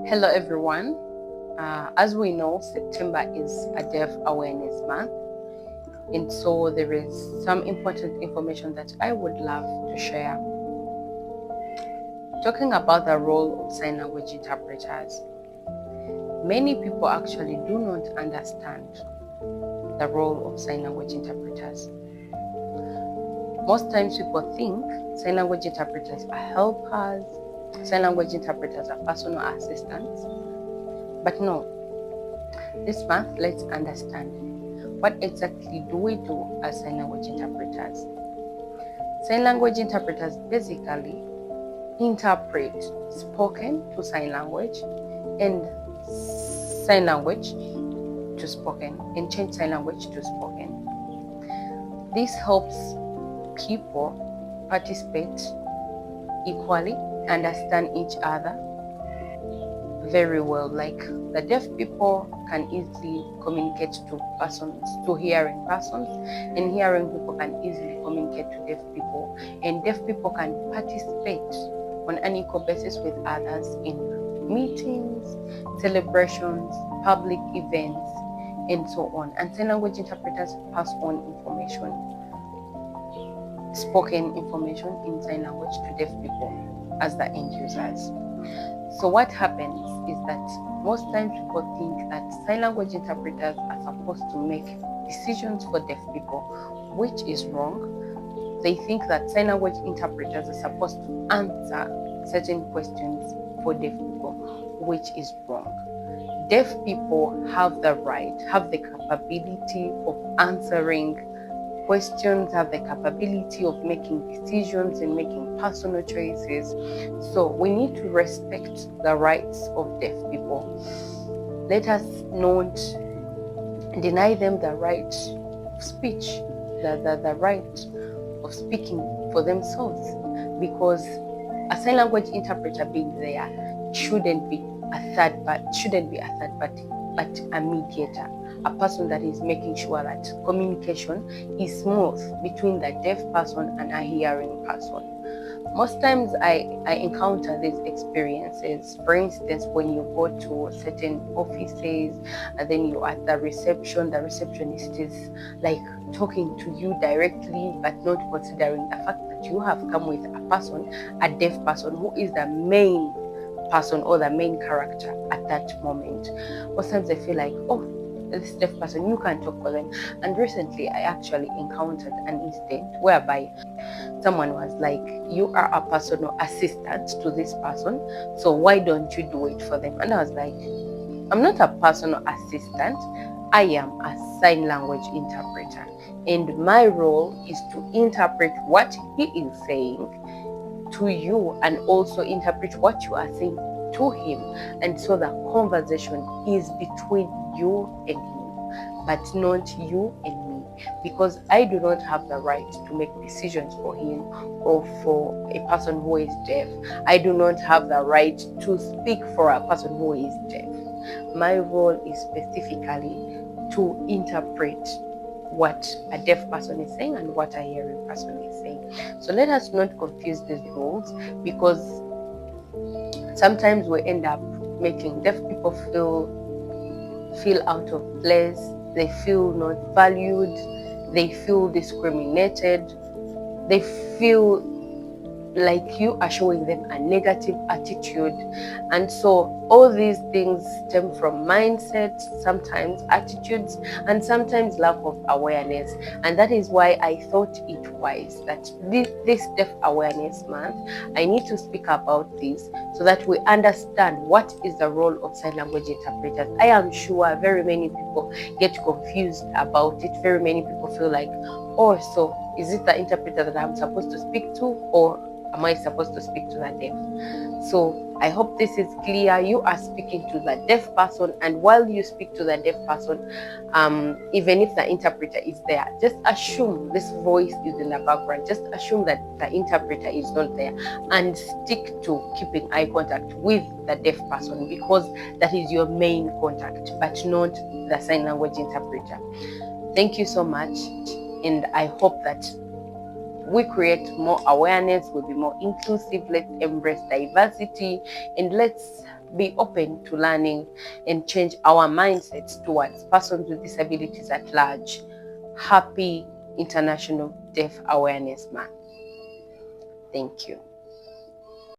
Hello everyone. As we know, September is a Deaf Awareness Month, and so there is some important information that I would love to share. Talking about the role of sign language interpreters, many people actually do not understand the role of sign language interpreters. Most times people think sign language interpreters are helpers, sign language interpreters are personal assistants, but no. This month, let's understand what exactly do we do as sign language interpreters. Sign language interpreters basically interpret spoken to sign language and sign language to spoken and change sign language to spoken. This helps people participate equally, understand each other very well. Like the deaf people can easily communicate to hearing persons, and hearing people can easily communicate to deaf people, and deaf people can participate on an equal basis with others in meetings, celebrations, public events, and so on. And sign language interpreters pass on information, spoken information in sign language to deaf people as the end users. So what happens is that most times people think that sign language interpreters are supposed to make decisions for deaf people, which is wrong. They think that sign language interpreters are supposed to answer certain questions for deaf people, which is wrong. Deaf people have the right, have the capability of answering questions, have the capability of making decisions and making personal choices. So we need to respect the rights of deaf people. Let us not deny them the right of speech, the right of speaking for themselves, because a sign language interpreter being there shouldn't be a third party, but a mediator, a person that is making sure that communication is smooth between the deaf person and a hearing person. Most times I encounter these experiences. For instance, when you go to certain offices and then you're at the receptionist is like talking to you directly, but not considering the fact that you have come with a deaf person who is the main person or the main character at that moment. Most times I feel like, oh, this deaf person, you can talk for them. And recently I actually encountered an incident whereby someone was like, you are a personal assistant to this person, so why don't you do it for them? And I was like, I'm not a personal assistant, I am a sign language interpreter, and my role is to interpret what he is saying to you and also interpret what you are saying to him. And so the conversation is between you and him, but not you and me, because I do not have the right to make decisions for him or for a person who is deaf. I do not have the right to speak for a person who is deaf. My role is specifically to interpret what a deaf person is saying and what a hearing person is saying. So let us not confuse these roles, because sometimes we end up making deaf people feel out of place, they feel not valued, they feel discriminated, they feel like you are showing them a negative attitude. And so all these things stem from mindset, sometimes attitudes, and sometimes lack of awareness. And that is why I thought it wise that this Deaf Awareness Month, I need to speak about this so that we understand what is the role of sign language interpreters. I am sure very many people get confused about it. Very many people feel like, oh, so is it the interpreter that I'm supposed to speak to, or am I supposed to speak to the deaf? So I hope this is clear. You are speaking to the deaf person, and while you speak to the deaf person, even if the interpreter is there, just assume this voice is in the background. Just assume that the interpreter is not there, and stick to keeping eye contact with the deaf person, because that is your main contact, but not the sign language interpreter. Thank you so much, and I hope that we create more awareness, we'll be more inclusive. Let's embrace diversity, and let's be open to learning and change our mindsets towards persons with disabilities at large. Happy International Deaf Awareness Month. Thank you.